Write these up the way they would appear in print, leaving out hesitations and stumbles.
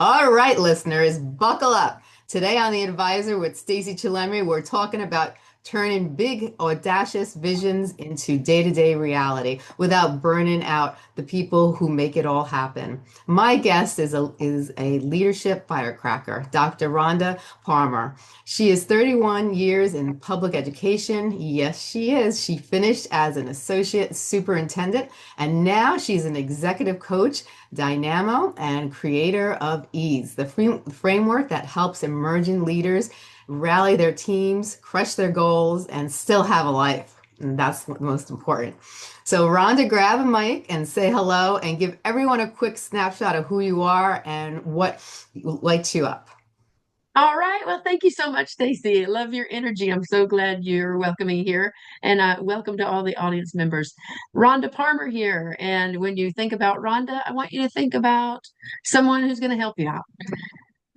All right, listeners, buckle up. Today on The Advisor with Stacey Chillemi, we're talking about turning big, audacious visions into day-to-day reality without burning out the people who make it all happen. My guest is a leadership firecracker, Dr. Rhonda Parmer. She is 31 years in public education. Yes, she is. She finished as an associate superintendent, and now she's an executive coach, Dynamo, and creator of Ease, the framework that helps emerging leaders rally their teams, crush their goals, and still have a life. And that's what's most important. So, Rhonda, grab a mic and say hello and give everyone a quick snapshot of who you are and what lights you up. All right. Well, thank you so much, Stacey. I love your energy. I'm so glad you're welcoming here. And welcome to all the audience members. Rhonda Parmer here. And when you think about Rhonda, I want you to think about someone who's going to help you out.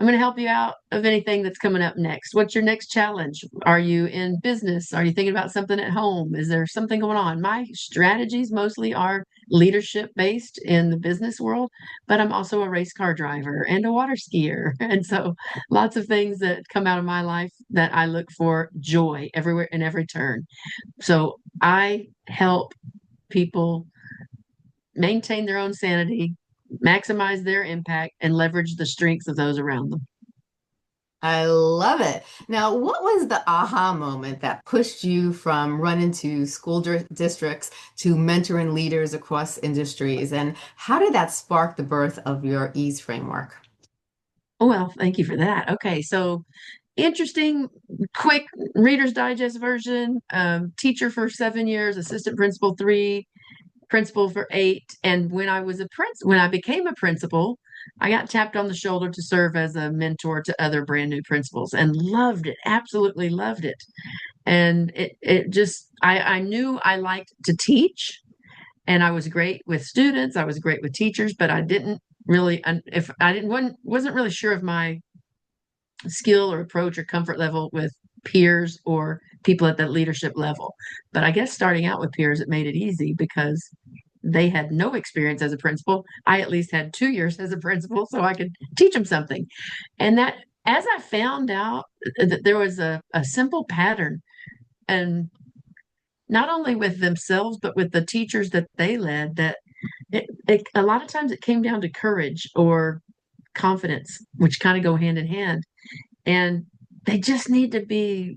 I'm going to help you out of anything that's coming up next. What's your next challenge? Are you in business? Are you thinking about something at home? Is there something going on? My strategies mostly are leadership based in the business world, but I'm also a race car driver and a water skier. And so lots of things that come out of my life that I look for joy everywhere in every turn. So I help people maintain their own sanity, maximize their impact, and leverage the strengths of those around them. I love it. Now, what was the aha moment that pushed you from running to school districts to mentoring leaders across industries? And how did that spark the birth of your EASE framework? Oh, well, thank you for that. Okay, so interesting, quick Reader's Digest version. Teacher for 7 years, assistant principal 3, principal for 8. And when I became a principal, I got tapped on the shoulder to serve as a mentor to other brand new principals and loved it, absolutely loved it. And it just, I knew I liked to teach and I was great with students. I was great with teachers, but I didn't really, if I didn't, wasn't really sure of my skill or approach or comfort level with peers or people at that leadership level. But I guess starting out with peers, it made it easy because they had no experience as a principal. I at least had 2 years as a principal, so I could teach them something. And that, as I found out that there was a simple pattern, and not only with themselves, but with the teachers that they led, that a lot of times it came down to courage or confidence, which kind of go hand in hand. And they just need to be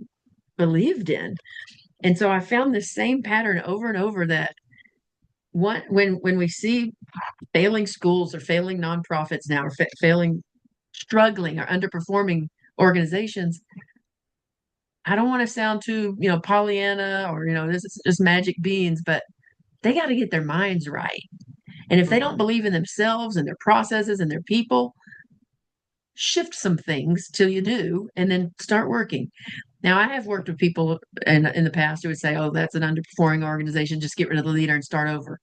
believed in. And so I found this same pattern over and over that when we see failing schools or failing nonprofits now or failing struggling or underperforming organizations, I don't want to sound too, Pollyanna or, this is just magic beans, but they got to get their minds right. And if they don't Mhm. believe in themselves and their processes and their people, shift some things till you do and then start working. Now, I have worked with people in the past who would say, oh, that's an underperforming organization. Just get rid of the leader and start over.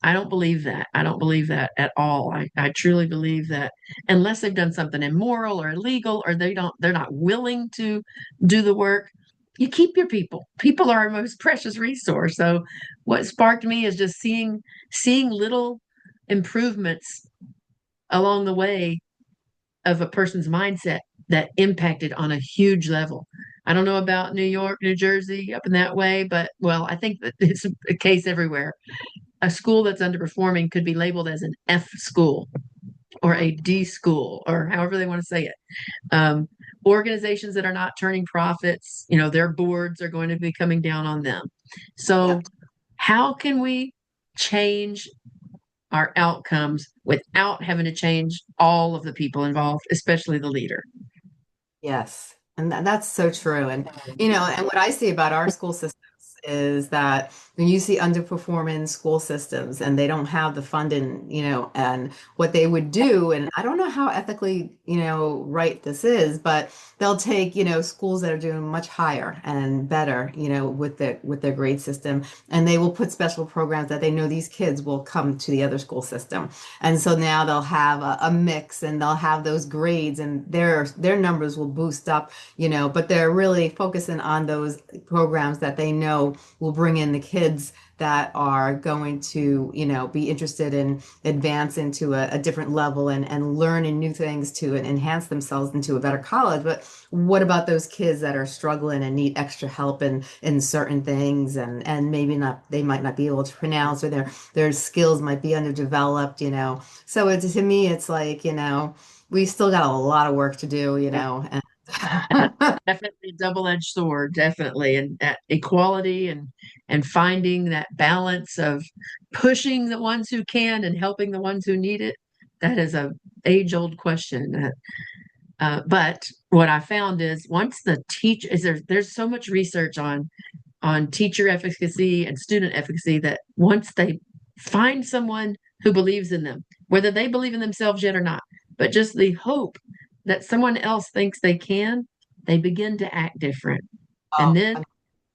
I don't believe that. I don't believe that at all. I truly believe that unless they've done something immoral or illegal or they're not willing to do the work, you keep your people. People are our most precious resource. So what sparked me is just seeing little improvements along the way of a person's mindset that impacted on a huge level. I don't know about New York, New Jersey, up in that way, but well, I think that it's a case everywhere. A school that's underperforming could be labeled as an F school or a D school or however they want to say it. Um, Organizations that are not turning profits, their boards are going to be coming down on them. Yep. So, how can we change our outcomes without having to change all of the people involved, especially the leader? Yes. And that's so true. And what I see about our school systems is that when you see underperforming school systems and they don't have the funding, and what they would do, and I don't know how ethically, right this is, but they'll take, schools that are doing much higher and better, with their grade system, and they will put special programs that they know these kids will come to the other school system. And so now they'll have a mix and they'll have those grades and their numbers will boost up, but they're really focusing on those programs that they know will bring in the kids that are going to, be interested in advance into a different level and learn new things to enhance themselves into a better college. But what about those kids that are struggling and need extra help in certain things and maybe not, they might not be able to pronounce, or their skills might be underdeveloped, So to me, it's like, we still got a lot of work to do, and Definitely double-edged sword, definitely. And that equality and finding that balance of pushing the ones who can and helping the ones who need it. That is a age-old question. But what I found is once the teach is there's so much research on teacher efficacy and student efficacy that once they find someone who believes in them, whether they believe in themselves yet or not, but just the hope that someone else thinks they can, they begin to act different. And oh, then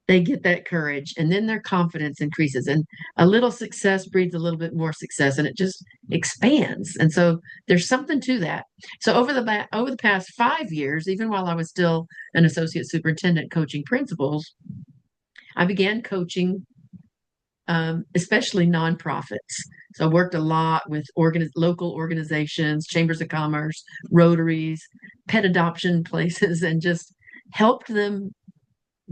they get that courage, and then their confidence increases. And a little success breeds a little bit more success, and it just expands. And so there's something to that. So over the past 5 years, even while I was still an associate superintendent coaching principals, I began coaching, especially nonprofits. So I worked a lot with local organizations, chambers of commerce, Rotaries, pet adoption places, and just helped them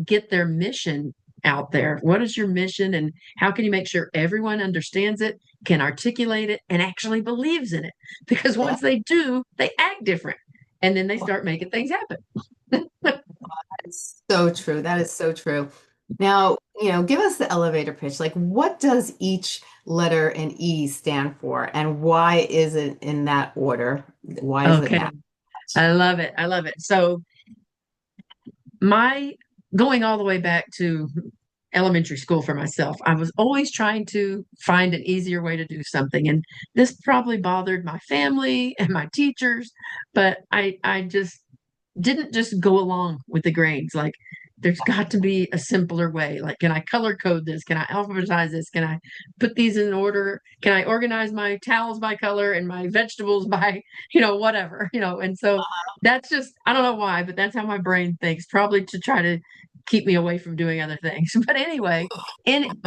get their mission out there. What is your mission, and how can you make sure everyone understands it, can articulate it, and actually believes in it? Because yeah. once they do, they act different, and then they start making things happen. It's so true. That is so true. Now, give us the elevator pitch. Like, what does each letter in E stand for, and why is it in that order? Why does it Okay, matter? I love it. I love it. So my going all the way back to elementary school for myself, I was always trying to find an easier way to do something. And this probably bothered my family and my teachers, but I just didn't just go along with the grains. Like, there's got to be a simpler way. Like, can I color code this? Can I alphabetize this? Can I put these in order? Can I organize my towels by color and my vegetables by, whatever, And so that's just, I don't know why, but that's how my brain thinks, probably to try to keep me away from doing other things. But anyway, in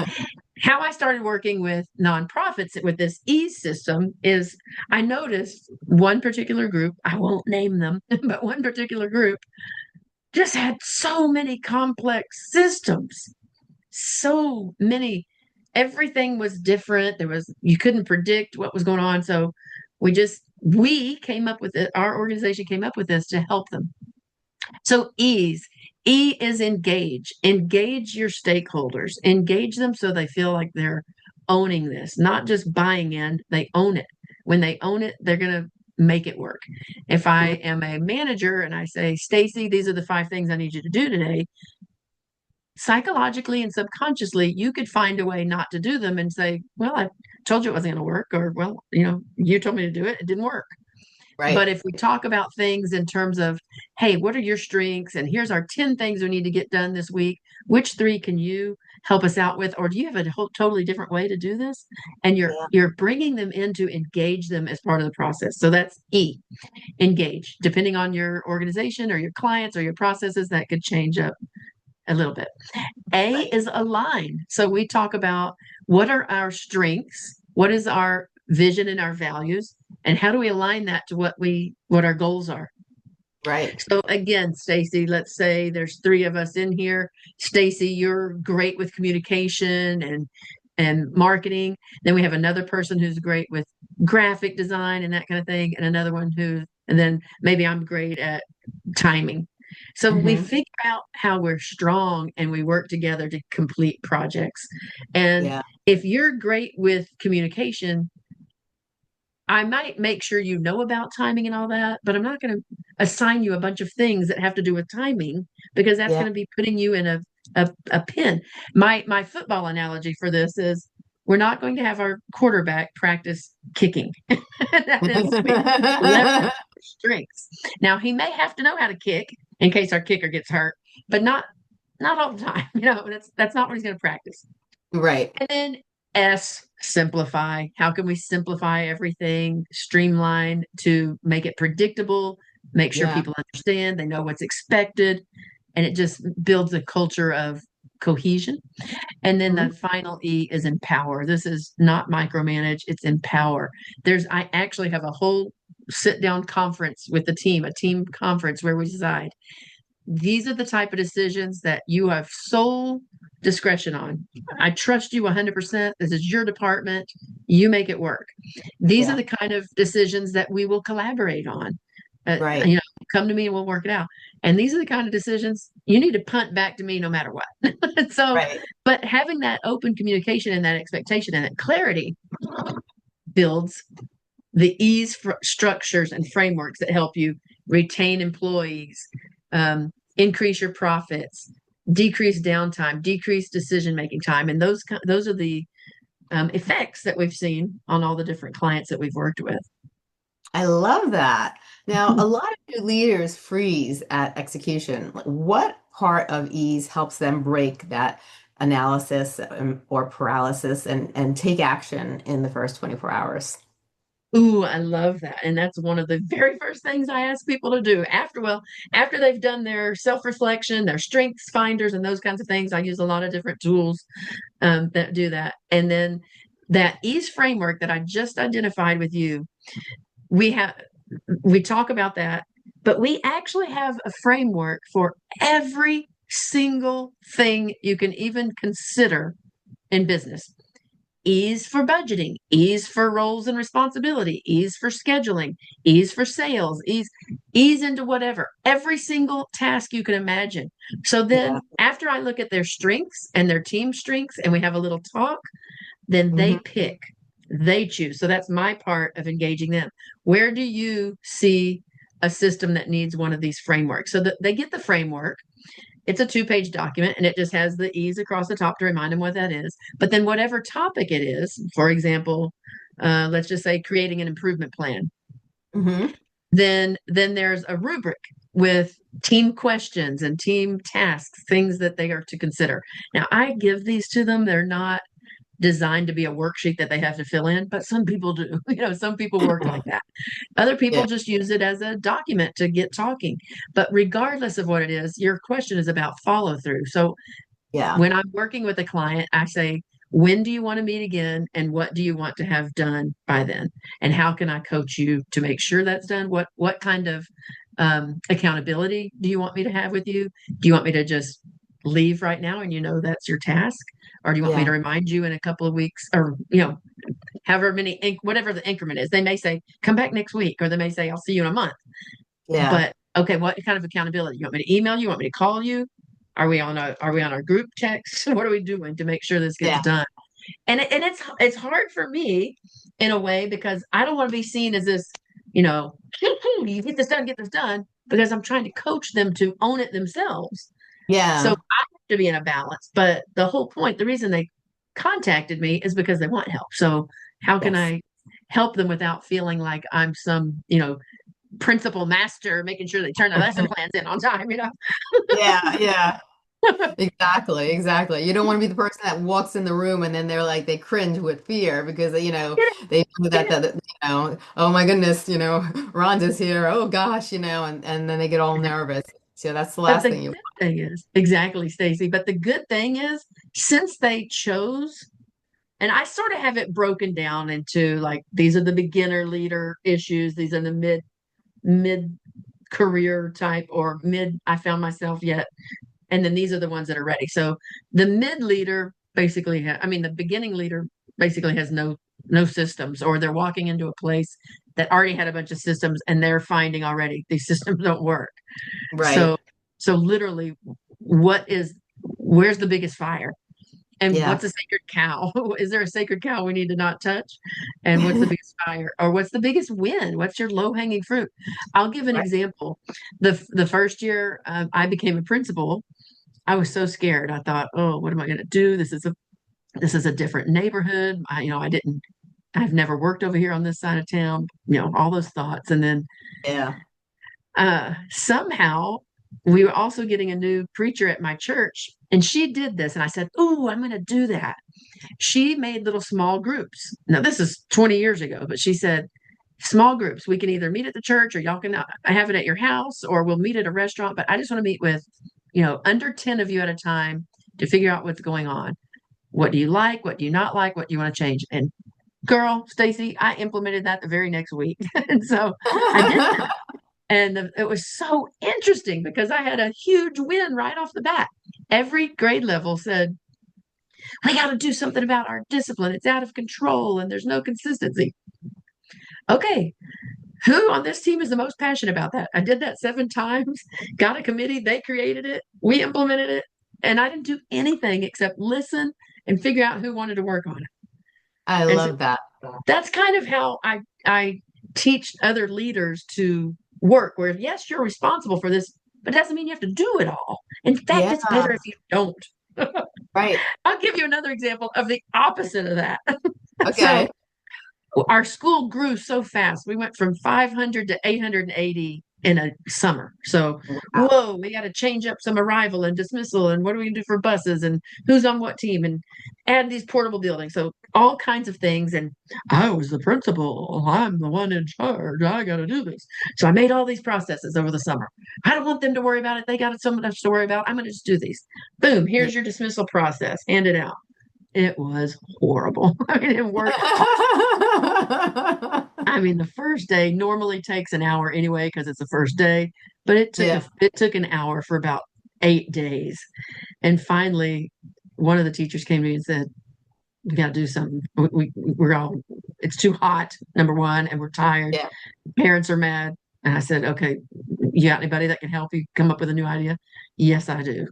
how I started working with nonprofits with this ease system is I noticed one particular group, I won't name them, but one particular group just had so many complex systems, so many, everything was different. You couldn't predict what was going on. So we came up with it, our organization came up with this to help them. So E is engage. Engage your stakeholders. Engage them so they feel like they're owning this, not just buying in, they own it. When they own it, they're going to make it work. If I am a manager and I say, Stacey, these are the 5 things I need you to do today, psychologically and subconsciously, you could find a way not to do them and say, well, I told you it wasn't going to work, or, well, you told me to do it. It didn't work. But Right. if we talk about things in terms of, hey, what are your strengths? And here's our 10 things we need to get done this week. Which 3 can you help us out with? Or do you have a totally different way to do this? And Yeah. you're bringing them in to engage them as part of the process. So that's E, engage. Depending on your organization or your clients or your processes, that could change up a little bit. A Right. is align. So we talk about what are our strengths? What is our vision and our values? And how do we align that to what our goals are? Right. So again, Stacey, let's say there's 3 of us in here. Stacey, you're great with communication and marketing. Then we have another person who's great with graphic design and that kind of thing, and another one and then maybe I'm great at timing. So we Hmm. figure out how we're strong and we work together to complete projects. And Yeah. if you're great with communication, I might make sure you know about timing and all that, but I'm not going to assign you a bunch of things that have to do with timing, because that's Yeah. going to be putting you in a pin. My football analogy for this is we're not going to have our quarterback practice kicking. That is, we left strengths. Now he may have to know how to kick in case our kicker gets hurt, but not all the time. That's not what he's going to practice. Right. And then S, simplify. How can we simplify everything, streamline to make it predictable, make sure Yeah. people understand, they know what's expected, and it just builds a culture of cohesion. And then the Mhm. final E is empower. This is not micromanage, it's empower. I actually have a whole sit down conference with the team, a team conference where we decide these are the type of decisions that you have sole discretion on. I trust you 100%. This is your department. You make it work. These are Yeah, the kind of decisions that we will collaborate on. right, Come to me and we'll work it out. And these are the kind of decisions you need to punt back to me no matter what. So, right. but having that open communication and that expectation and that clarity builds the structures and frameworks that help you retain employees, increase your profits, decrease downtime, decrease decision making time, and those are the effects that we've seen on all the different clients that we've worked with. I love that. Now, a lot of new leaders freeze at execution. Like, what part of ease helps them break that analysis or paralysis and take action in the first 24 hours? Ooh, I love that. And that's one of the very first things I ask people to do after they've done their self-reflection, their strengths finders and those kinds of things. I use a lot of different tools that do that. And then that ease framework that I just identified with you, we have we talk about that, but we actually have a framework for every single thing you can even consider in business. Ease for budgeting, ease for roles and responsibility, ease for scheduling, ease for sales, ease into whatever, every single task you can imagine. So Yeah. then after I look at their strengths and their team strengths and we have a little talk, then Hmm. they choose. So that's my part of engaging them. Where do you see a system that needs one of these frameworks? So that they get the framework. It's a 2-page document and it just has the ease across the top to remind them what that is. But then whatever topic it is, for example, let's just say creating an improvement plan, Hmm. then there's a rubric with team questions and team tasks, things that they are to consider. Now I give these to them. They're not designed to be a worksheet that they have to fill in, but some people do. Some people work like that. Other people Yeah. just use it as a document to get talking. But regardless of what it is, your question is about follow through. So Yeah. when I'm working with a client, I say, when do you want to meet again? And what do you want to have done by then? And how can I coach you to make sure that's done? What kind of accountability do you want me to have with you? Do you want me to just leave right now and that's your task? Or do you want me to Yeah. remind you in a couple of weeks or, however whatever the increment is? They may say, come back next week, or they may say, I'll see you in a month. Yeah. But okay, what kind of accountability? You want me to email you? You want me to call you? Are we on our group text? What are we doing to make sure this gets Yeah. done? And it's hard for me in a way because I don't want to be seen as this, you get this done, because I'm trying to coach them to own it themselves. So Yeah. I have to be in a balance. But the whole point, the reason they contacted me is because they want help. So how can Yes. I help them without feeling like I'm some, principal master making sure they turn their lesson plans in on time? Yeah. Yeah. Exactly, exactly. You don't want to be the person that walks in the room and then they're like they cringe with fear because they know that oh my goodness, Rhonda's here. Oh gosh, and then they get all nervous. So that's the But last the thing you good thing is, exactly, Stacey. But the good thing is, since they chose, and I sort of have it broken down into like these are the beginner leader issues, these are the mid career type, or mid I found myself yet, and then these are the ones that are ready. So the mid leader basically, the beginning leader basically has no systems, or they're walking into a place that already had a bunch of systems, and they're finding already these systems don't work. right. So literally, where's the biggest fire? And Yeah. what's a sacred cow? Is there a sacred cow we need to not touch? And what's the biggest fire? Or what's the biggest win? What's your low hanging fruit? I'll give an Right. example. The first year I became a principal, I was so scared. I thought, oh, what am I going to do? This is a different neighborhood. I've never worked over here on this side of town. All those thoughts, and then Yeah. somehow we were also getting a new preacher at my church, and she did this, and I said, "Oh, I'm going to do that." She made little small groups. Now this is 20 years ago, but she said, "Small groups. We can either meet at the church, or y'all can have it at your house, or we'll meet at a restaurant. But I just want to meet with, under 10 of you at a time. to figure out what's going on. What do you like? What do you not like? What do you want to change? And girl, Stacey, I implemented that the very next week. And so I did that. And it was so interesting because I had a huge win right off the bat. Every grade level said, we got to do something about our discipline. It's out of control and there's no consistency. Okay, who on this team is the most passionate about that? I did that 7 times, got a committee, they created it, we implemented it, and I didn't do anything except listen and figure out who wanted to work on it. I And so love that. that's kind of how I teach other leaders to work, where yes, you're responsible for this, but it doesn't mean you have to do it all. In fact, Yeah, it's better if you don't. right. I'll give you another example of the opposite of that. So Okay. our school grew so fast. We went from 500 to 880 in a summer. So, Wow. whoa, we got to change up some arrival and dismissal. And what do we do for buses and who's on what team and add these portable buildings. So, all kinds of things. And I was the principal. I'm the one in charge. I got to do this. So, I made all these processes over the summer. I don't want them to worry about it. They got so much to worry about. I'm going to just do these. Boom, Yeah. here's your dismissal process. Hand it out. It was horrible. I mean, it worked. I mean, the first day normally takes an hour anyway because it's the first day, but Yeah. it took an hour for about 8 days. And finally, one of the teachers came to me and said, "We got to do something. We're all it's too hot, number one, and we're tired. Yeah. Parents are mad." And I said, "Okay, you got anybody that can help you come up with a new idea?" "Yes, I do."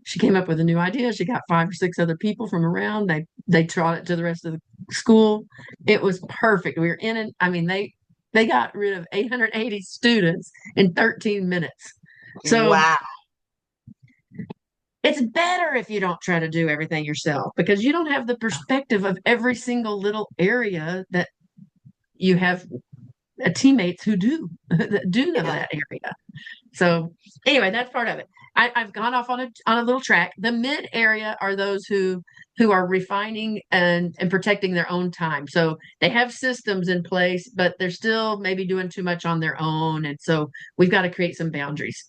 She came up with a new idea. She got 5 or 6 other people from around. They trot it to the rest of the school. It was perfect. We were in it. I mean, they got rid of 880 students in 13 minutes. So Wow. it's better if you don't try to do everything yourself because you don't have the perspective of every single little area that you have teammates who do that do know Yeah. that area. So anyway, that's part of it. I've gone off on a little track. The mid area are those who are refining and protecting their own time. So they have systems in place, but they're still maybe doing too much on their own. And so we've got to create some boundaries.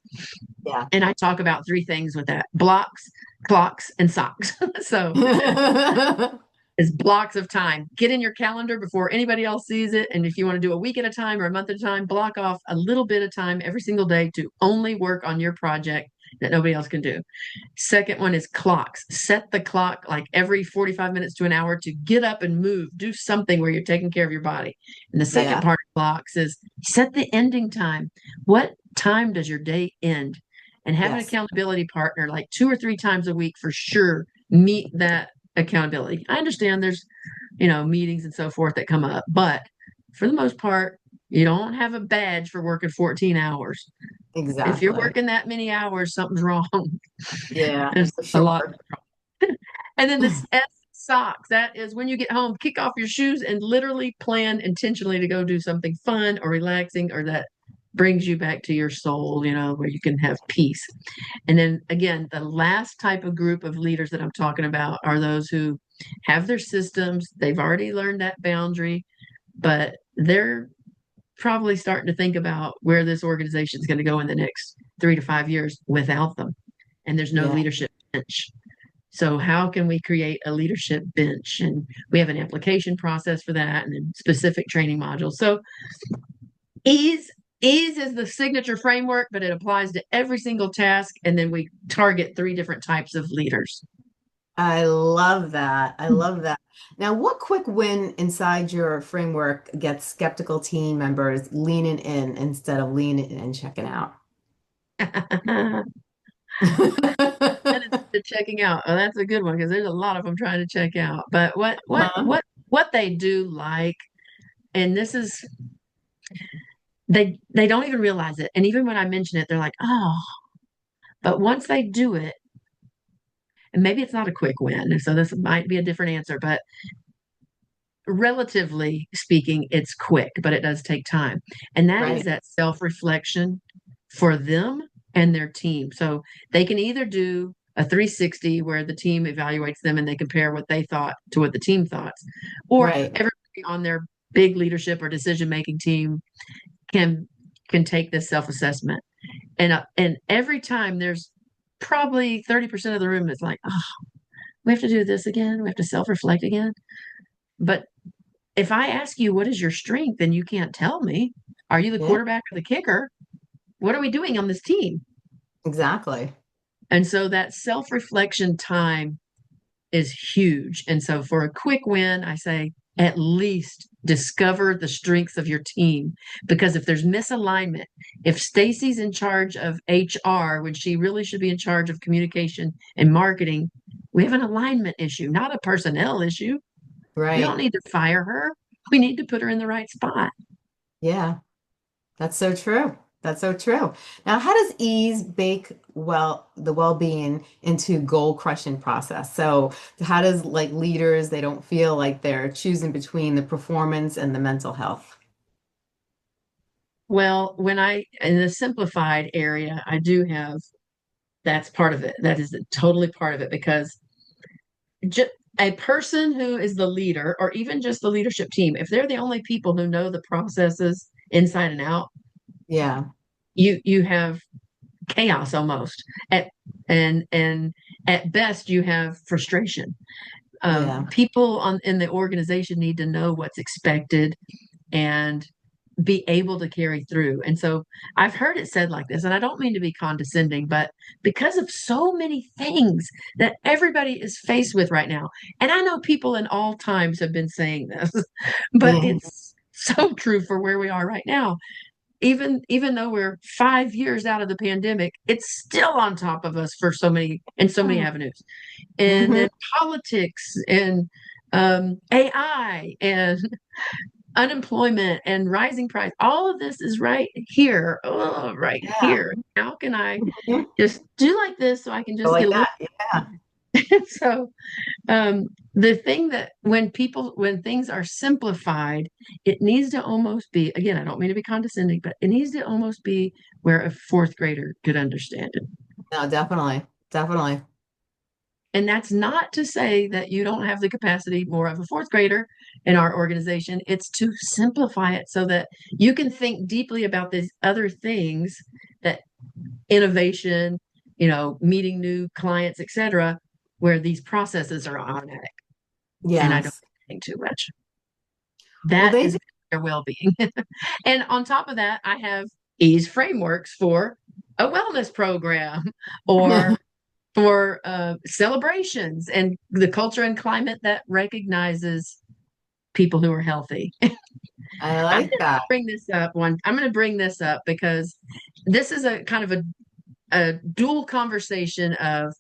Yeah. And I talk about 3 things with that: blocks, clocks, and socks. So is blocks of time. Get in your calendar before anybody else sees it. And if you want to do a week at a time or a month at a time, block off a little bit of time every single day to only work on your project that nobody else can do. Second one is clocks. Set the clock like every 45 minutes to an hour to get up and move, do something where you're taking care of your body. And the second Yeah. part of clocks is set the ending time. What time does your day end? And have an Yes. accountability partner like 2 or 3 times a week for sure. Meet that accountability. I understand there's, meetings and so forth that come up, but for the most part, you don't have a badge for working 14 hours. If you're Exactly. working that many hours, something's wrong. Yeah, There's for a lot. sure. And then this S socks, that is when you get home, kick off your shoes and literally plan intentionally to go do something fun or relaxing or that brings you back to your soul, where you can have peace. And then again, the last type of group of leaders that I'm talking about are those who have their systems, they've already learned that boundary, but they're probably starting to think about where this organization is going to go in the next 3 to 5 years without them. And there's no Yeah. leadership bench. So how can we create a leadership bench? And we have an application process for that and then specific training modules. So ease ease is the signature framework, but it applies to every single task. And then we target 3 different types of leaders. I love that. I love that. Now, what quick win inside your framework gets skeptical team members leaning in instead of leaning in and checking out? That is the checking out. Oh, that's a good one because there's a lot of them trying to check out. But what what Uh-huh. what what they do like, and this is they don't even realize it. And even when I mention it, they're like, oh, but once they do it, and maybe it's not a quick win, and so this might be a different answer, but relatively speaking, it's quick, but it does take time. And that is Right. that self-reflection for them and their team. So they can either do a 360 where the team evaluates them and they compare what they thought to what the team thought, or Right. everybody on their big leadership or decision making team can take this self-assessment. And every time probably 30% of the room is like, oh, we have to do this again. We have to self-reflect again. But if I ask you, what is your strength? And you can't tell me, are you the Yeah, quarterback or the kicker? What are we doing on this team? exactly. And so that self-reflection time is huge. And so for a quick win, I say at least discover the strengths of your team. Because if there's misalignment, if Stacy's in charge of HR when she really should be in charge of communication and marketing, we have an alignment issue, not a personnel issue. We don't Right. need to fire her. We need to put her in the right spot. Yeah, that's so true. That's so true. Now, how does ease bake the well-being into goal crushing process? So, how does like leaders they don't feel like they're choosing between the performance and the mental health? Well, in the simplified area, I do have that's part of it. That is totally part of it because ju- a person who is the leader, or even just the leadership team, if they're the only people who know the processes inside and out, Yeah, you have chaos almost. At and at best, you have frustration. yeah, People in the organization need to know what's expected and be able to carry through. And so I've heard it said like this, and I don't mean to be condescending, but because of so many things that everybody is faced with right now, and I know people in all times have been saying this, but yeah. it's so true for where we are right now. Even though we're 5 years out of the pandemic, it's still on top of us for so many avenues, and Mhm. then politics and AI and unemployment and rising price. All of this is right here. Oh, right Yeah. here. How can I Mhm. just do like this so I can Go just get like a little? that. Yeah. So, the thing that when things are simplified, it needs to almost be, again, I don't mean to be condescending, but it needs to almost be where a fourth grader could understand it. No, definitely. Definitely. And that's not to say that you don't have the capacity more of a fourth grader in our organization. It's to simplify it so that you can think deeply about these other things that innovation, meeting new clients, etc., where these processes are automatic. And I don't Yes. think too much. Well, That they is do. their well-being. And on top of that, I have ease frameworks for a wellness program or for celebrations and the culture and climate that recognizes people who are healthy. I I'm like going to that. bring this up one. I'm going to bring this up because this is a kind of a dual conversation of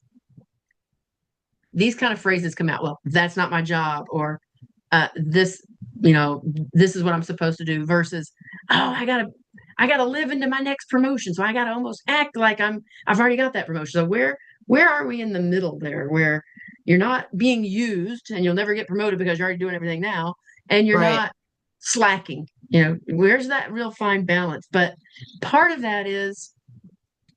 these kind of phrases come out. Well, that's not my job, or this, this is what I'm supposed to do. Versus, oh, I gotta live into my next promotion, so I gotta almost act like I've already got that promotion. So where are we in the middle there, where you're not being used and you'll never get promoted because you're already doing everything now, and you're Right. not slacking? Where's that real fine balance? But part of that is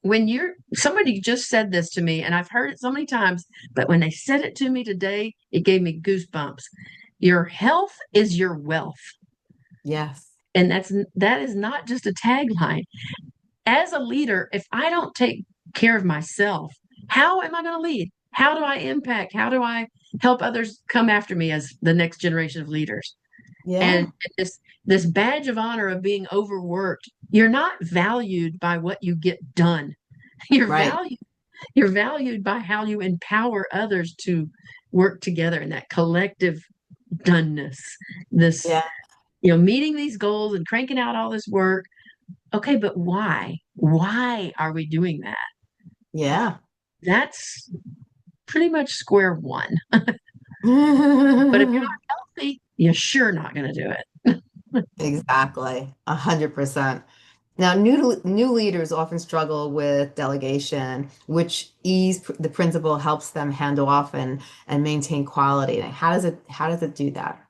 when you're somebody just said this to me, and I've heard it so many times, but when they said it to me today, it gave me goosebumps. Your health is your wealth. Yes. And that is not just a tagline. As a leader, if I don't take care of myself, how am I going to lead? How do I impact? How do I help others come after me as the next generation of leaders? And Yeah. this badge of honor of being overworked, you're not valued by what you get done. You're Right. valued you're valued by how you empower others to work together in that collective doneness. This, Yeah. meeting these goals and cranking out all this work. Okay, but why? Why are we doing that? Yeah. That's pretty much square one. But if you're not healthy, you're sure not going to do it. Exactly. 100%. Now, new leaders often struggle with delegation, which the principle helps them handle off and maintain quality. And how does it do that?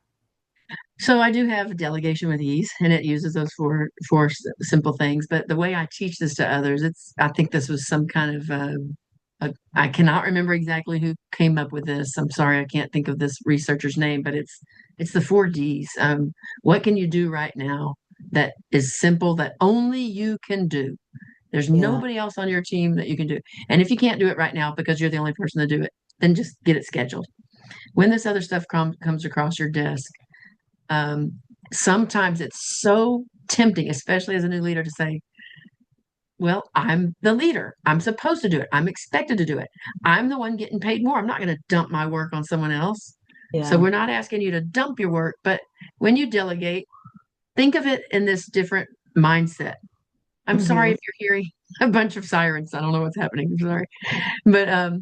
So I do have delegation with ease, and it uses those four simple things. But the way I teach this to others, I think this was some kind of I cannot remember exactly who came up with this. I'm sorry, I can't think of this researcher's name, but it's the 4 Ds. What can you do right now that is simple that only you can do? There's Yeah. nobody else on your team that you can do. And if you can't do it right now because you're the only person to do it, then just get it scheduled. When this other stuff comes across your desk, um, sometimes it's so tempting, especially as a new leader, to say, well, I'm the leader. I'm supposed to do it. I'm expected to do it. I'm the one getting paid more. I'm not going to dump my work on someone else. So Yeah. we're not asking you to dump your work, but when you delegate, think of it in this different mindset. I'm sorry Hmm. if you're hearing a bunch of sirens. I don't know what's happening. I'm sorry. But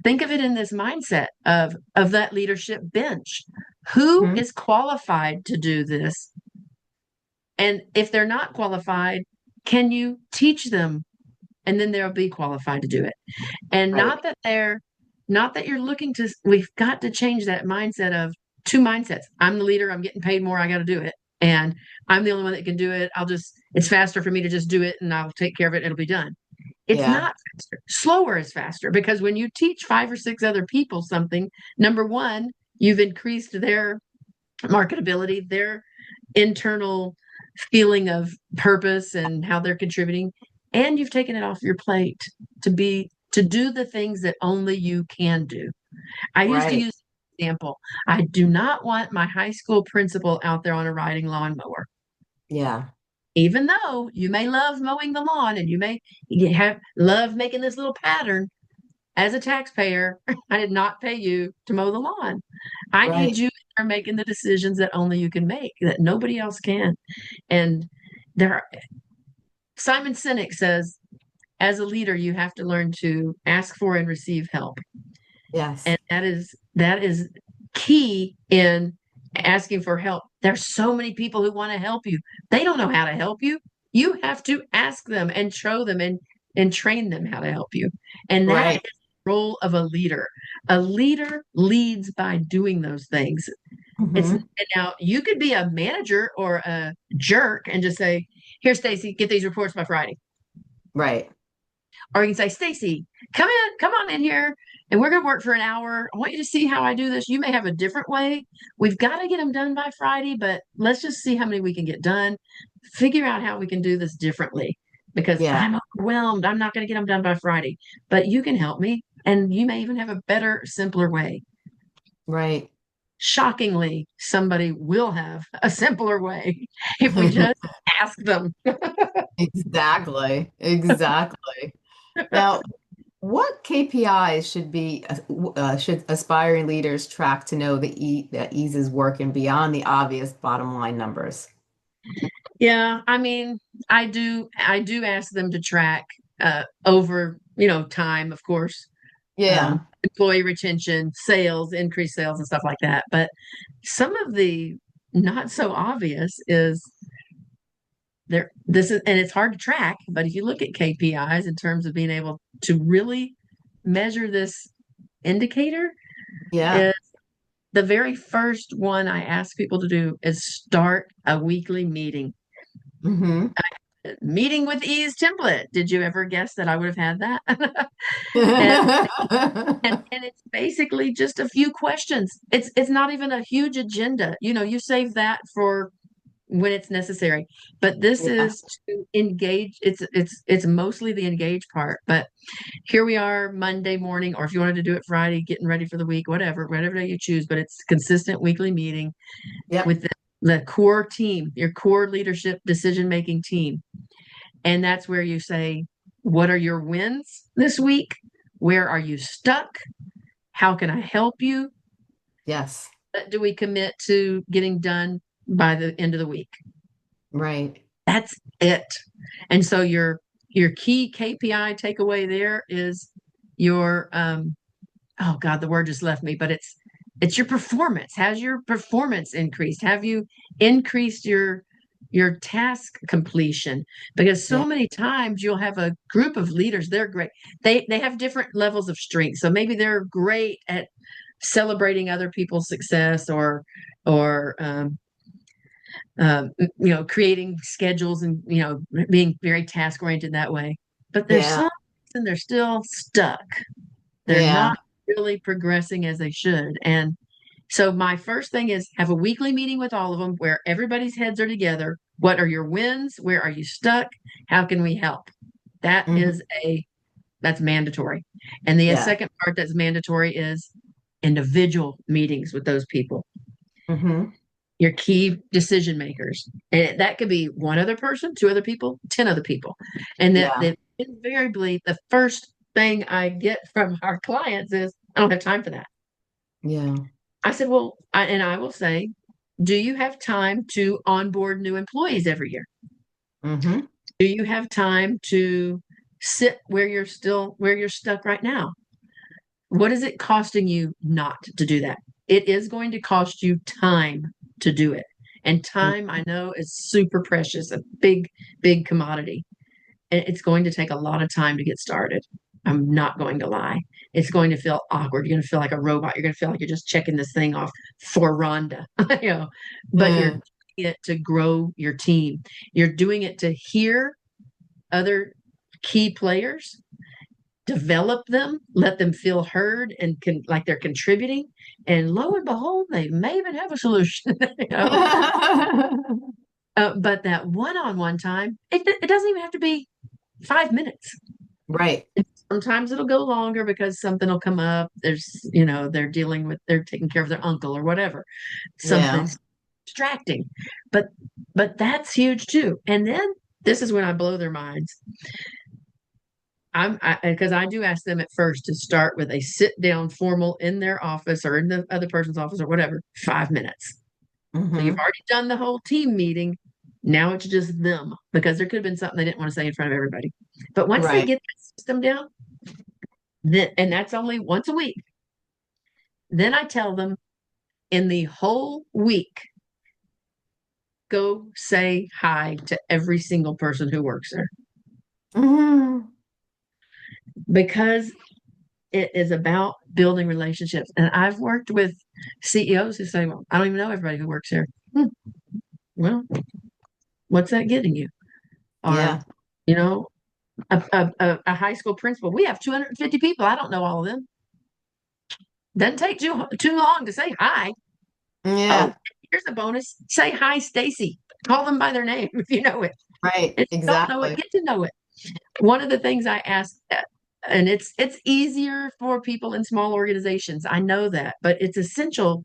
think of it in this mindset of that leadership bench. Who Hmm. is qualified to do this? And if they're not qualified, can you teach them? And then they'll be qualified to do it. And Right. not that you're looking to, we've got to change that mindset of two mindsets. I'm the leader, I'm getting paid more, I got to do it. And I'm the only one that can do it. It's faster for me to just do it and I'll take care of it. It'll be done. It's Yeah. not faster. Slower is faster because when you teach five or six other people something, number one, you've increased their marketability, their internal feeling of purpose and how they're contributing, and you've taken it off your plate to do the things that only you can do. I used to Right. use an example. I do not want my high school principal out there on a riding lawnmower. Yeah. Even though you may love mowing the lawn and you have love making this little pattern, as a taxpayer, I did not pay you to mow the lawn. I need Right. you there making the decisions that only you can make, that nobody else can. And there are, Simon Sinek says, as a leader, you have to learn to ask for and receive help. Yes. And that is key in asking for help. There's so many people who want to help you. They don't know how to help you. You have to ask them and show them and train them how to help you. And that is Right. the role of a leader. A leader leads by doing those things. It's Hmm. now you could be a manager or a jerk and just say, "Here, Stacy, get these reports by Friday." Right. Or you can say, Stacy, come on in here, and we're going to work for an hour. I want you to see how I do this. You may have a different way. We've got to get them done by Friday, but let's just see how many we can get done. Figure out how we can do this differently because Yeah. I'm overwhelmed. I'm not going to get them done by Friday, but you can help me. And you may even have a better, simpler way. Right. Shockingly, somebody will have a simpler way if we just ask them. Exactly. Exactly. Now, what KPIs should aspiring leaders track to know that ease is working beyond the obvious bottom line numbers? Yeah, I mean, I do ask them to track over, time, of course, Yeah. employee retention, sales, increased sales and stuff like that. But some of the not so obvious is there this is and it's hard to track, but if you look at KPIs in terms of being able to really measure this indicator, Yeah. is the very first one I ask people to do is start a weekly meeting. Hmm. Meeting with ease template. Did you ever guess that I would have had that? and, and it's basically just a few questions. It's not even a huge agenda. You save that for when it's necessary. But this Yeah. is to engage. It's mostly the engage part. But here we are Monday morning, or if you wanted to do it Friday, getting ready for the week, whatever day you choose. But it's consistent weekly meeting Yep. with the core team, your core leadership decision making team. And that's where you say, what are your wins this week? Where are you stuck? How can I help you? Yes. What do we commit to getting done by the end of the week? Right. That's it. And so your key KPI takeaway there is your oh God, the word just left me, but it's your performance. Has your performance increased? Have you increased your task completion? Because so Yeah. many times you'll have a group of leaders, they're great. They have different levels of strength. So maybe they're great at celebrating other people's success or creating schedules and being very task oriented that way. But there's Yeah. some and they're still stuck. They're Yeah. not really progressing as they should. And so my first thing is have a weekly meeting with all of them where everybody's heads are together. What are your wins? Where are you stuck? How can we help? That Hmm. is that's mandatory. And the Yeah. second part that's mandatory is individual meetings with those people, Hmm. your key decision makers. And that could be one other person, two other people, 10 other people. And Yeah. that invariably the first thing I get from our clients is, I don't have time for that. Yeah. I said, well, and I will say, do you have time to onboard new employees every year? Hmm. Do you have time to sit where you're stuck right now? What is it costing you not to do that? It is going to cost you time to do it. And time, I know, is super precious, a big, big commodity. And it's going to take a lot of time to get started. I'm not going to lie. It's going to feel awkward. You're going to feel like a robot. You're going to feel like you're just checking this thing off for Rhonda, you know, but you're Mm. doing it to grow your team. You're doing it to hear other key players, develop them, let them feel heard and like they're contributing. And lo and behold, they may even have a solution, you know. But that one-on-one time, it doesn't even have to be 5 minutes. Right. Sometimes it'll go longer because something will come up. They're taking care of their uncle or whatever. Yeah. Something's distracting. But but that's huge too. And then this is when I blow their minds. Because I do ask them at first to start with a sit down formal in their office or in the other person's office or whatever, 5 minutes. So you've Hmm. already done the whole team meeting. Now it's just them because there could have been something they didn't want to say in front of everybody. But once they Right. get that system down, and that's only once a week, then I tell them in the whole week, go say hi to every single person who works there Hmm. because it is about building relationships. And I've worked with CEOs who say, well, I don't even know everybody who works here. Well, what's that getting you? Or, Yeah. you know, a high school principal, we have 250 people. I don't know all of them. Doesn't take too long to say hi. Oh, Yeah. here's a bonus. Say hi, Stacy. Call them by their name if you know it. Right. If you don't know it, Exactly. get to know it. One of the things I ask, and it's easier for people in small organizations. I know that, but it's essential.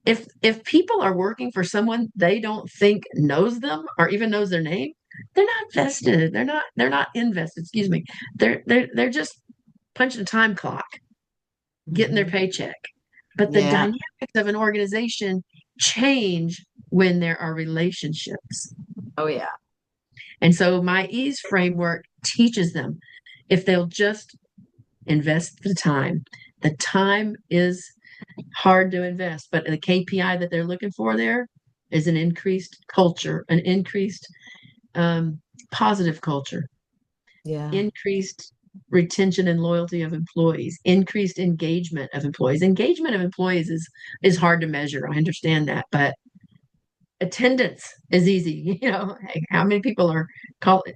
If people are working for someone they don't think knows them or even knows their name, they're not vested. They're not invested. Excuse me. They're just punching a time clock, getting their Hmm. paycheck. But the Yeah. dynamics of an organization change when there are relationships. Oh, yeah. And so my ease framework teaches them if they'll just invest the time is hard to invest, but the KPI that they're looking for there is an increased culture, an increased um, positive culture, Yeah. increased retention and loyalty of employees, increased engagement of employees. Engagement of employees is hard to measure. I understand that, but attendance is easy. You know, hey, how many people are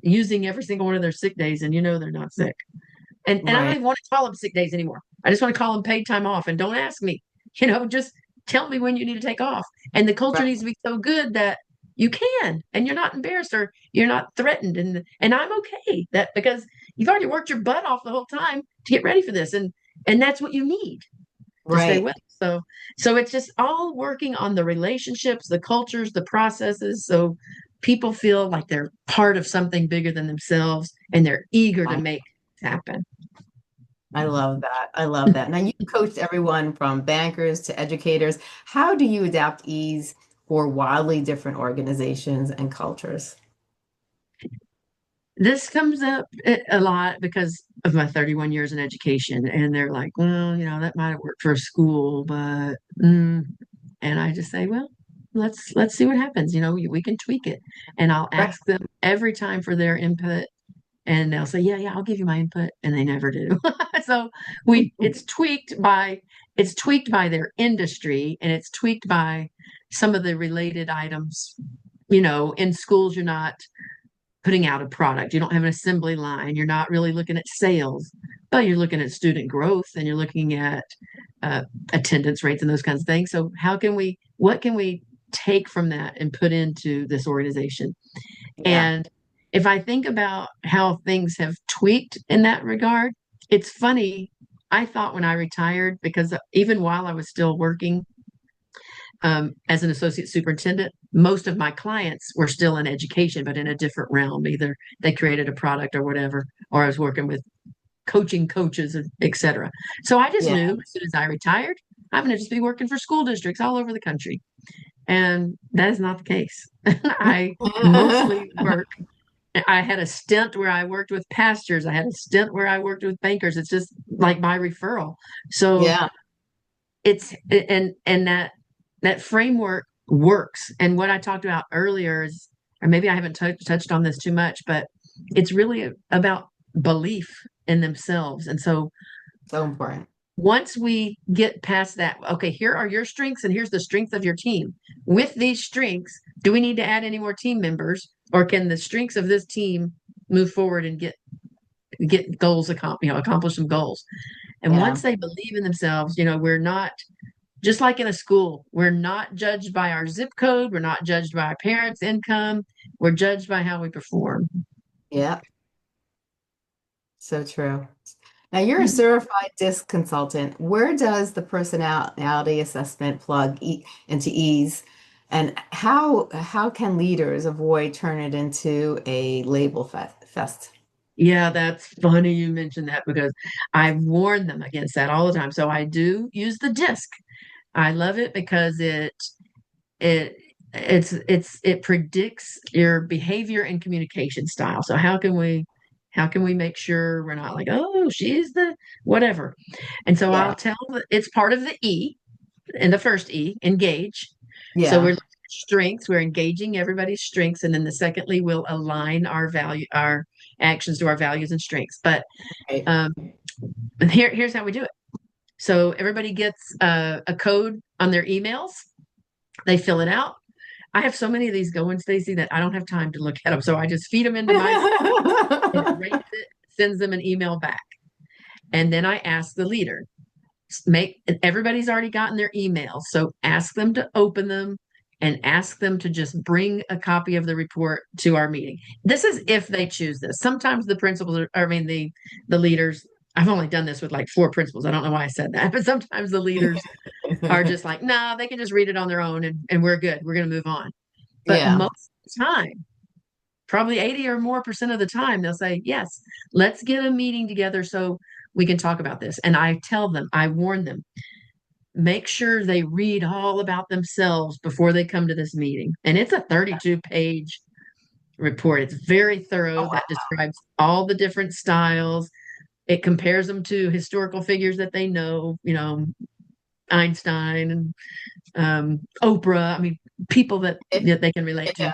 using every single one of their sick days, and you know they're not sick. And I don't Right. even want to call them sick days anymore. I just want to call them paid time off. And don't ask me, just tell me when you need to take off. And the culture Right. needs to be so good that you can, and you're not embarrassed or you're not threatened. And I'm okay that because you've already worked your butt off the whole time to get ready for this, and that's what you need to stay Right. well. So it's just all working on the relationships, the cultures, the processes, so people feel like they're part of something bigger than themselves and they're eager to Right. make it happen. I love that. I love that. Now, you coach everyone from bankers to educators. How do you adapt ease for wildly different organizations and cultures? This comes up a lot because of my 31 years in education, and they're like, well, that might have worked for a school, but and I just say, well, let's see what happens. We can tweak it, and I'll Right. ask them every time for their input, and they'll say, yeah, I'll give you my input, and they never do. So it's tweaked by their industry, and it's tweaked by some of the related items. In schools, you're not putting out a product. You don't have an assembly line. You're not really looking at sales, but you're looking at student growth and you're looking at uh, attendance rates and those kinds of things. So what can we take from that and put into this organization? Yeah. And if I think about how things have tweaked in that regard, it's funny. I thought when I retired, because even while I was still working as an associate superintendent, most of my clients were still in education, but in a different realm. Either they created a product or whatever, or I was working with coaching coaches, etc. So I just Yeah. knew as soon as I retired, I'm going to just be working for school districts all over the country. And that is not the case. I mostly work. I had a stint where I worked with pastors. I had a stint where I worked with bankers. It's just like by referral. So Yeah. and that framework works. And what I talked about earlier is, or maybe I haven't touched on this too much, but it's really about belief in themselves. And so So important. once we get past that, okay, here are your strengths and here's the strength of your team. With these strengths, do we need to add any more team members, or can the strengths of this team move forward and get goals accomplish some goals? And Yeah. once they believe in themselves, we're not just like in a school, we're not judged by our zip code, we're not judged by our parents' income, we're judged by how we perform. Yeah. So true. Now, you're a certified DISC consultant. Where does the personality assessment plug into ease, and how can leaders avoid turning it into a label fest? Yeah, that's funny you mentioned that, because I warn them against that all the time. So I do use the disc. I love it because it it predicts your behavior and communication style. So how can we make sure we're not like, oh, she's the whatever. And so Yeah. I'll tell it's part of the E, and the first E, engage. So we're Yeah. looking at strengths, we're engaging everybody's strengths, and then the secondly, we'll align our actions to our values and strengths. But Right. um, here's how we do it. So everybody gets a code on their emails. They fill it out. I have so many of these going, Stacey, that I don't have time to look at them. So I just feed them into my system, and it rates it, sends them an email back. And then I ask the leader, make everybody's already gotten their emails. So ask them to open them and ask them to just bring a copy of the report to our meeting. This is if they choose this. Sometimes the principals are, I mean, the leaders, I've only done this with like four principals. I don't know why I said that, but sometimes the leaders are just like, nah, they can just read it on their own, and we're good. We're going to move on. But Yeah. most of the time, probably 80 or more percent of the time, they'll say, yes, let's get a meeting together so we can talk about this. And I tell them, I warn them, make sure they read all about themselves before they come to this meeting. And it's a 32-page report. It's very Oh, thorough, that wow. describes all the different styles. It compares them to historical figures that they know, Einstein and Oprah. I mean, people that they can relate to. Yeah.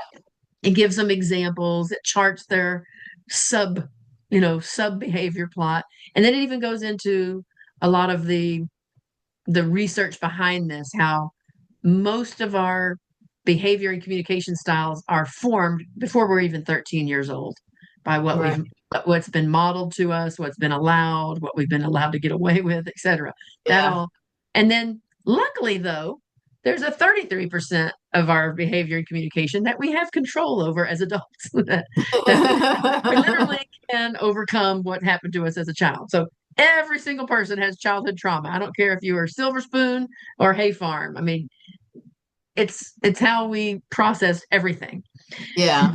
It gives them examples. It charts their sub, sub behavior plot, and then it even goes into a lot of the research behind this. How most of our behavior and communication styles are formed before we're even 13 years old by Right. what's been modeled to us, what's been allowed, what we've been allowed to get away with, etc. That Yeah. all. And then luckily though, there's a 33% of our behavior and communication that we have control over as adults, that we literally can overcome what happened to us as a child. So every single person has childhood trauma. I don't care if you are Silver Spoon or Hay Farm. I mean, it's how we process everything. Yeah.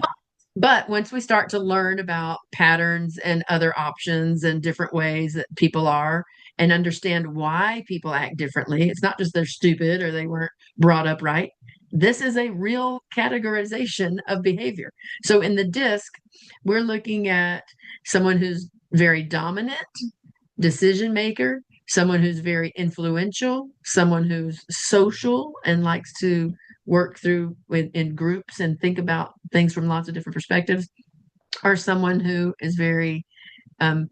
But once we start to learn about patterns and other options and different ways that people are, and understand why people act differently, it's not just they're stupid or they weren't brought up right. This is a real categorization of behavior. So in the disc, we're looking at someone who's very dominant, decision maker, someone who's very influential, someone who's social and likes to work through in groups and think about things from lots of different perspectives, or someone who is very um,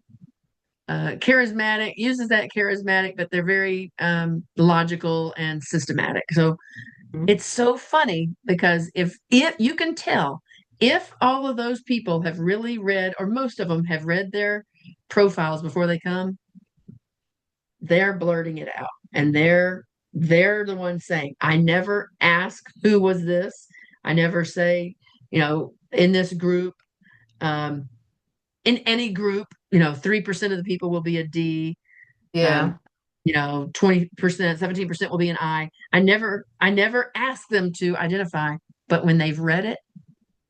charismatic, uses that charismatic, but they're very logical and systematic. So it's so funny because if you can tell, if all of those people have really read, or most of them have read their profiles before they come, they're blurting it out, and they're the ones saying, I never ask who was this. I never say, in this group, Um, in any group, 3% of the people will be a D. Yeah. Um, 20%, 17% will be an I. I never ask them to identify, but when they've read it,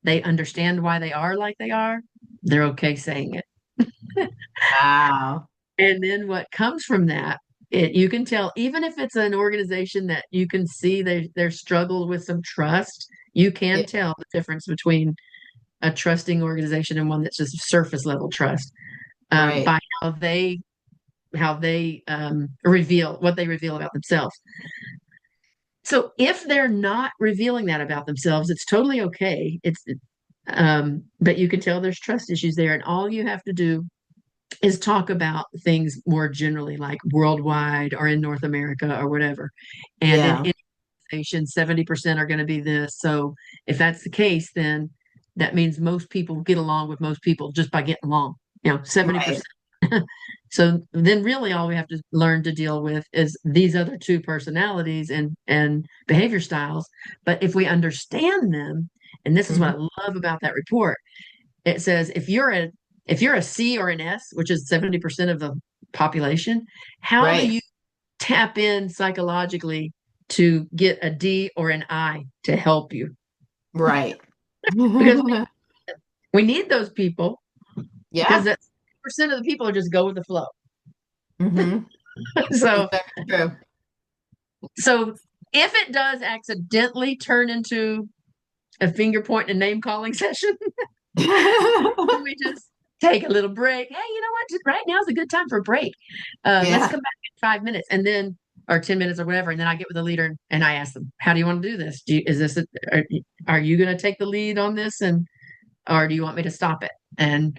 they understand why they are like they are. They're okay saying it. Wow. And then what comes from that, you can tell, even if it's an organization that you can see they're struggled with some trust, you Yeah. can tell the difference between a trusting organization and one that's just surface level trust, Right. by how they reveal what they reveal about themselves. So if they're not revealing that about themselves, it's totally okay. But you can tell there's trust issues there, and all you have to do is talk about things more generally, like worldwide or in North America or whatever. And in Yeah. any organization, 70% are going to be this. So if that's the case, then that means most people get along with most people just by getting along, 70%. Right. So then really all we have to learn to deal with is these other two personalities and behavior styles. But if we understand them, and this is what Mhm. I love about that report, it says if you're a C or an S, which is 70% of the population, how do Right. you tap in psychologically to get a D or an I to help you? Right. Because we need those people, because Yeah. that percent of the people are just go with the flow. Hmm. It's So very true. so if it does accidentally turn into a finger point and name calling session, then we just take a little break. Hey, you know what? Right now is a good time for a break. Let's Yeah. come back in 5 minutes, and then or 10 minutes or whatever, and then I get with the leader and I ask them, "How do you want to do this? Is this are you going to take the lead on this, and or do you want me to stop it?" And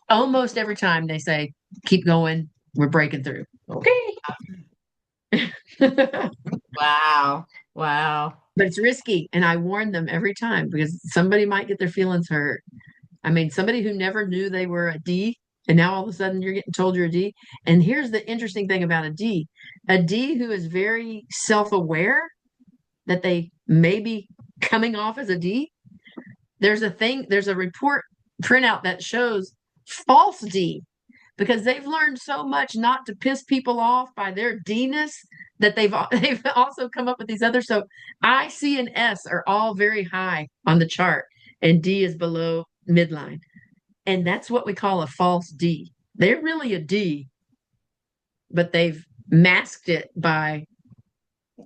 almost every time they say, "Keep going. We're breaking through." Okay. But Wow. Wow. it's risky, and I warn them every time because somebody might get their feelings hurt. I mean, somebody who never knew they were a D, and now all of a sudden you're getting told you're a D. And here's the interesting thing about a D who is very self aware that they may be coming off as a D. There's a report printout that shows false D because they've learned so much not to piss people off by their D-ness that they've also come up with these others. So I, C, and S are all very high on the chart, and D is below midline. And that's what we call a false D. They're really a D, but they've masked it by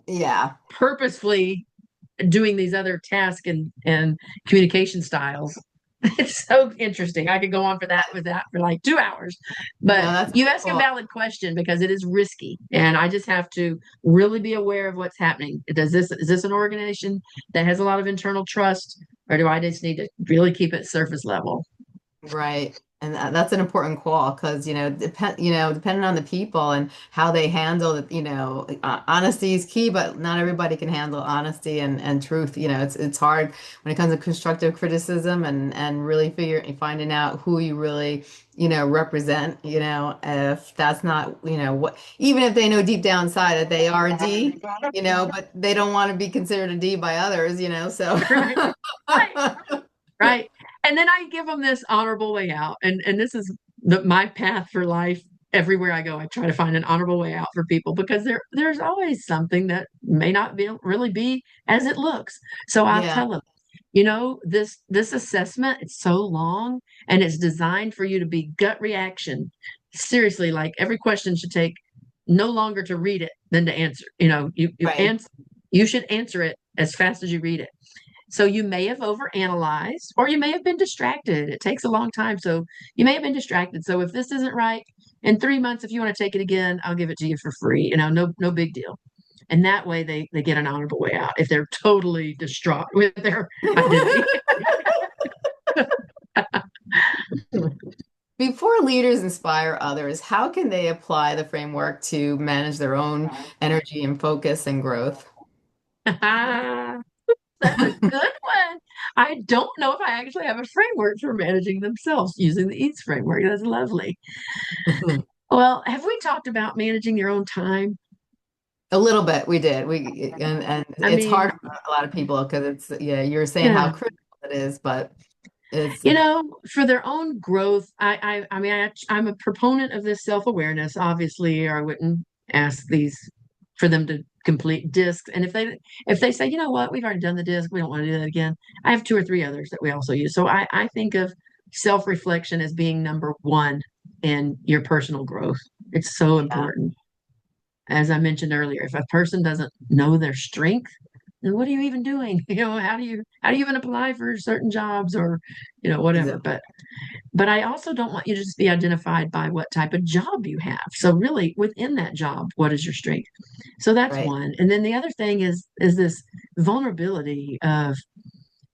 Yeah. purposefully doing these other tasks and communication styles. It's so interesting. I could go on with that for like 2 hours. No, But that's you ask a cool. valid question because it is risky. And I just have to really be aware of what's happening. Is this an organization that has a lot of internal trust, or do I just need to really keep it surface level? Right. And that's an important call because, depending on the people and how they handle it, honesty is key, but not everybody can handle honesty and truth. It's hard when it comes to constructive criticism and really finding out who you really, represent, if that's not, what, even if they know deep down inside that they are a D, but they don't want to be considered a D by others, so. Right. Right. Right. And then I give them this honorable way out. And this is my path for life. Everywhere I go, I try to find an honorable way out for people because there's always something that may not be really be as it looks. So I'll Yeah. tell them, this assessment, it's so long and it's designed for you to be gut reaction. Seriously, like every question should take no longer to read it than to answer. Right. You should answer it as fast as you read it. So you may have overanalyzed or you may have been distracted. It takes a long time. So you may have been distracted. So if this isn't right, in 3 months, if you want to take it again, I'll give it to you for free. No big deal. And that way they get an honorable way out if they're totally distraught with their identity. Before leaders inspire others, how can they apply the framework to manage their own energy and focus and growth? That's a good one. I don't know if I actually have a framework for managing themselves using the EATS framework. That's lovely. Well, have we talked about managing your own time? A little bit, we did. And I it's hard mean, for a lot of people because it's, yeah, you're saying how yeah. critical it is, but It's For their own growth. I'm a proponent of this self-awareness, obviously, or I wouldn't ask these for them to complete discs. And if they say, you know what, we've already done the disc, we don't want to do that again, I have two or three others that we also use. So I think of self-reflection as being number one in your personal growth. It's so yeah, important. As I mentioned earlier, if a person doesn't know their strength, then what are you even doing? How do you even apply for certain jobs, or whatever. exactly. But I also don't want you to just be identified by what type of job you have. So really within that job, what is your strength? So that's Right. one. And then the other thing is this vulnerability of,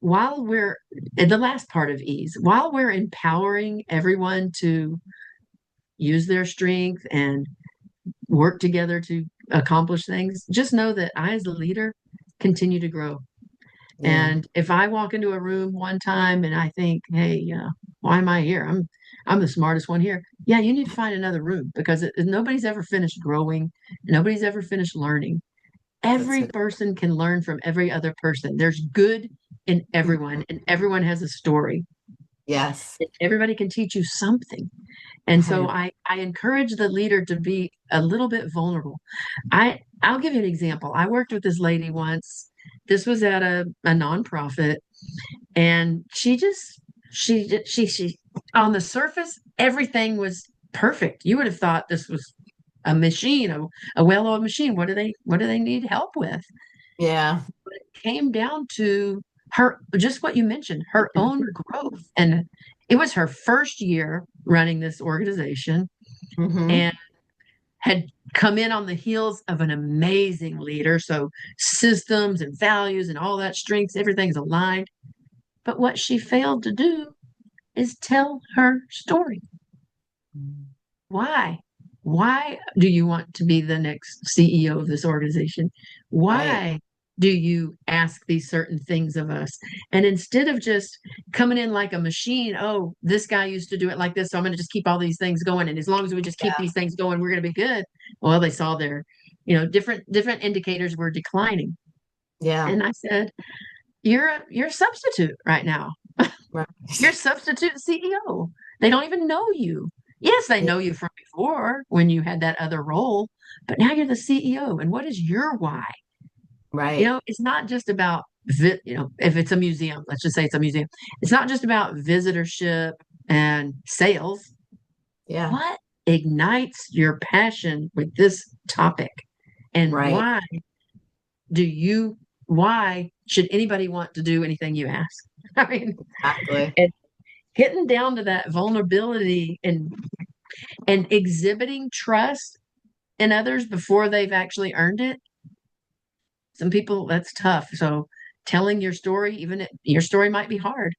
while we're in the last part of ease, while we're empowering everyone to use their strength and work together to accomplish things, just know that I, as a leader, continue to grow. Yeah, And if I walk into a room one time and I think, hey, why am I here? I'm the smartest one here. Yeah, you need to find another room, because nobody's ever finished growing. Nobody's ever finished learning. that's Every it. person can learn from every other person. There's good in everyone, Mhm. and everyone has a story. Yes. And everybody can teach you something. And so I, I encourage the leader to be a little bit vulnerable. I'll give you an example. I worked with this lady once. This was at a nonprofit, and she on the surface, everything was perfect. You would have thought this was a machine, a well-oiled machine. What do they need help with? yeah. Came down to her, just what you mentioned, her own growth. And it was her first year running this organization, Hmm. and had come in on the heels of an amazing leader. So systems and values and all that strengths, everything's aligned. But what she failed to do is tell her story. Why? Why do you want to be the next CEO of this organization? Right. Why do you ask these certain things of us? And instead of just coming in like a machine, oh, this guy used to do it like this, so I'm going to just keep all these things going. And as long as we just keep Yeah. these things going, we're going to be good. Well, they saw different indicators were declining. Yeah. And I said, you're a substitute right now. Right. You're substitute CEO. They don't even know you. Yes, they Yeah. know you from before when you had that other role, but now you're the CEO. And what is your why? Right. It's not just about, if it's a museum, let's just say it's a museum. It's not just about visitorship and sales. Yeah. What ignites your passion with this topic? And Right. do you, why should anybody want to do anything you ask? I mean, Exactly. and getting down to that vulnerability and exhibiting trust in others before they've actually earned it. Some people, that's tough. So telling your story, your story might be hard,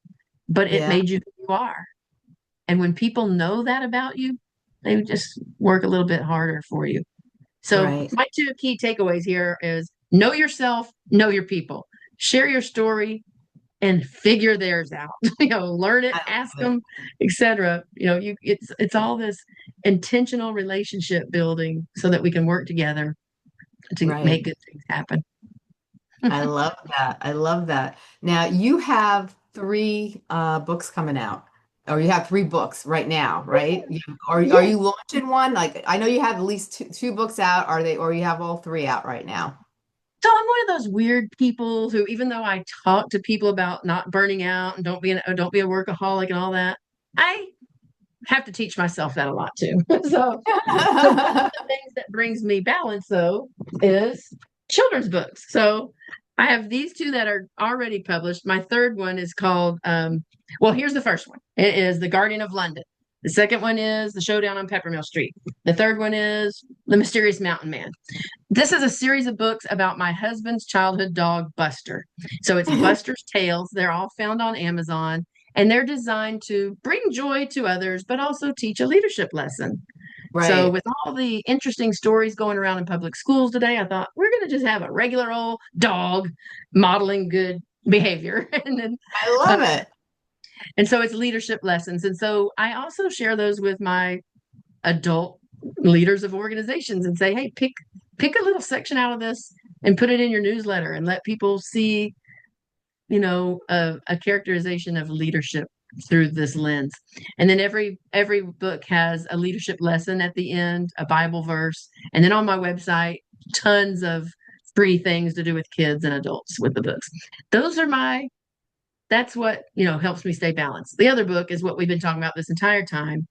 but it Yeah. made you who you are. And when people know that about you, they just work a little bit harder for you. So Right. my two key takeaways here is: know yourself, know your people, share your story, and figure theirs out. Learn it, I ask love it. them, etc. It's all this intentional relationship building so that we can work together to Right. make good things happen. I love that. I love that. Now you have three books coming out, or you have three books right now, right? Are Yeah. you launching one? Like I know you have at least two books out. Are they, or you have all three out right now? So I'm one of those weird people who, even though I talk to people about not burning out and don't be a workaholic and all that, I have to teach myself that a lot too. So one of the things that brings me balance, though, is children's books. So I have these two that are already published. My third one is called, well, here's the first one. It is The Guardian of London. The second one is The Showdown on Peppermill Street. The third one is The Mysterious Mountain Man. This is a series of books about my husband's childhood dog, Buster. So it's Buster's Tales. They're all found on Amazon, and they're designed to bring joy to others, but also teach a leadership lesson. So, Right. with all the interesting stories going around in public schools today, I thought we're going to just have a regular old dog modeling good behavior. I Uh, love it. and so it's leadership lessons. And so I also share those with my adult leaders of organizations and say, hey, pick a little section out of this and put it in your newsletter and let people see, a characterization of leadership through this lens. And then every book has a leadership lesson at the end, a Bible verse, and then on my website, tons of free things to do with kids and adults with the books. Those are my That's what, helps me stay balanced. The other book is what we've been talking about this entire time,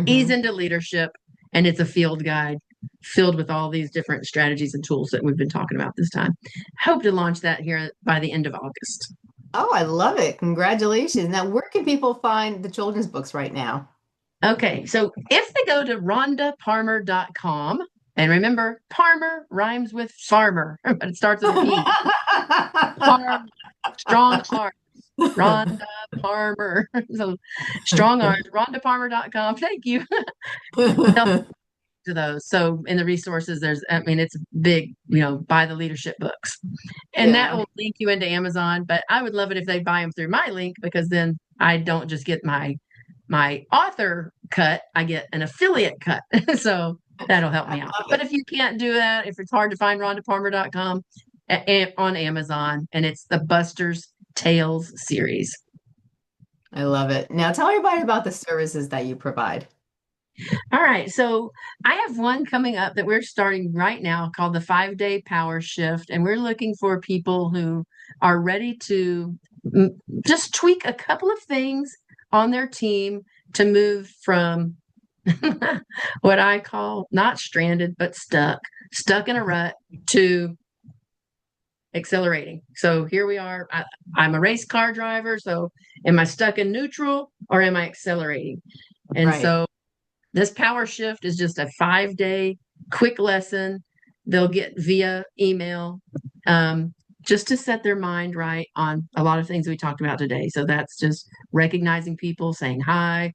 Ease Hmm. into Leadership, and it's a field guide filled with all these different strategies and tools that we've been talking about this time. Hope to launch that here by the end of August. Oh, I love it. Congratulations. Now, where can people find the children's books right now? Okay, so if they go to rhondaparmer.com, and remember, Parmer rhymes with farmer, but it starts with an E. Farm, strong arms, Rhonda Parmer. So strong arms, rhondaparmer.com. Thank you. They'll to those. So in the resources, it's big, buy the leadership books. And that Yeah. will link you into Amazon. But I would love it if they buy them through my link, because then I don't just get my author cut, I get an affiliate cut. So that'll help I me out. love But it. if you can't do that, if it's hard to find rhondaparmer.com on Amazon, and it's the Buster's Tales series. I love it. Now, tell everybody about the services that you provide. All right. So I have one coming up that we're starting right now called the 5 Day Power Shift. And we're looking for people who are ready to just tweak a couple of things on their team to move from what I call not stranded, but stuck in a rut, to accelerating. So here we are. I'm a race car driver. So am I stuck in neutral or am I accelerating? And Right. so this power shift is just a 5 day quick lesson they'll get via email, just to set their mind right on a lot of things we talked about today. So that's just recognizing people, saying hi,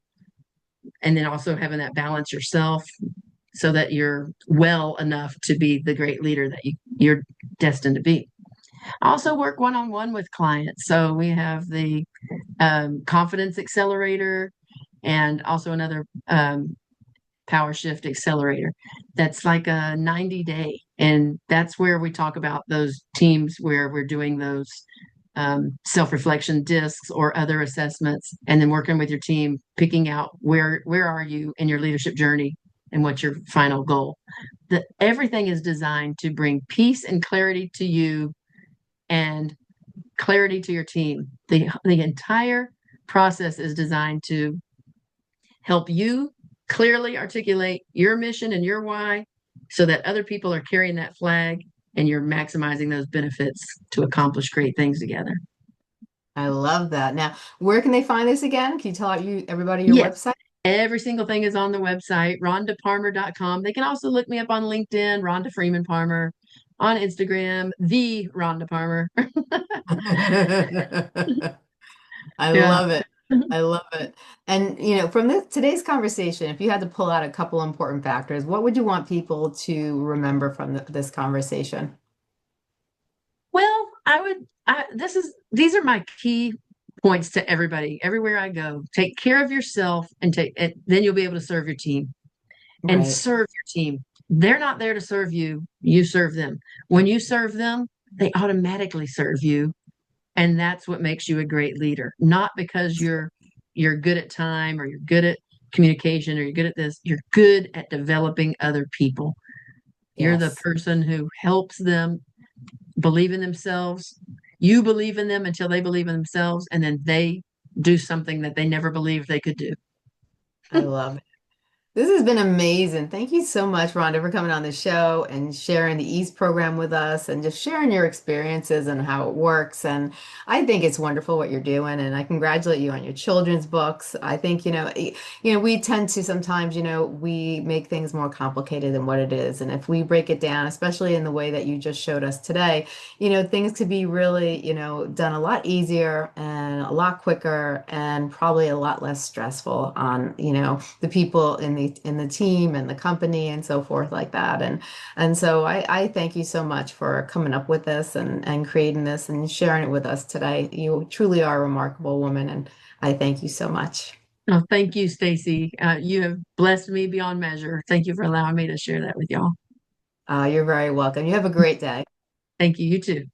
and then also having that balance yourself so that you're well enough to be the great leader that you're destined to be. I also work one on one with clients. So we have the confidence accelerator, and also another power shift accelerator that's like a 90-day, and that's where we talk about those teams where we're doing those self-reflection discs or other assessments, and then working with your team, picking out where are you in your leadership journey and what's your final goal. That everything is designed to bring peace and clarity to you and clarity to your team. The entire process is designed to help you clearly articulate your mission and your why, so that other people are carrying that flag and you're maximizing those benefits to accomplish great things together. I love that. Now, where can they find this again? Can you tell everybody your Yeah, website? every single thing is on the website, rhondaparmer.com. They can also look me up on LinkedIn, Rhonda Freeman Parmer, on Instagram, the Rhonda Parmer. I Yeah. love it. I love it. And from today's conversation, if you had to pull out a couple important factors, what would you want people to remember from this conversation? Well, these are my key points to everybody, everywhere I go. Take care of yourself, and then you'll be able to serve your team and Right. serve your team. They're not there to serve you, you serve them. When you serve them, they automatically serve you. And that's what makes you a great leader. Not because you're good at time, or you're good at communication, or you're good at this. You're good at developing other people. You're the Yes. person who helps them believe in themselves. You believe in them until they believe in themselves, and then they do something that they never believed they could do. I love it. This has been amazing. Thank you so much, Rhonda, for coming on the show and sharing the EASE program with us and just sharing your experiences and how it works. And I think it's wonderful what you're doing, and I congratulate you on your children's books. I think, we tend to sometimes, we make things more complicated than what it is. And if we break it down, especially in the way that you just showed us today, things could be really, done a lot easier and a lot quicker and probably a lot less stressful on, the people in the team and the company and so forth like that. And so I thank you so much for coming up with this and creating this and sharing it with us today. You truly are a remarkable woman, and I thank you so much. Oh, thank you, Stacey. You have blessed me beyond measure. Thank you for allowing me to share that with y'all. You're very welcome. You have a great day. Thank you. You too.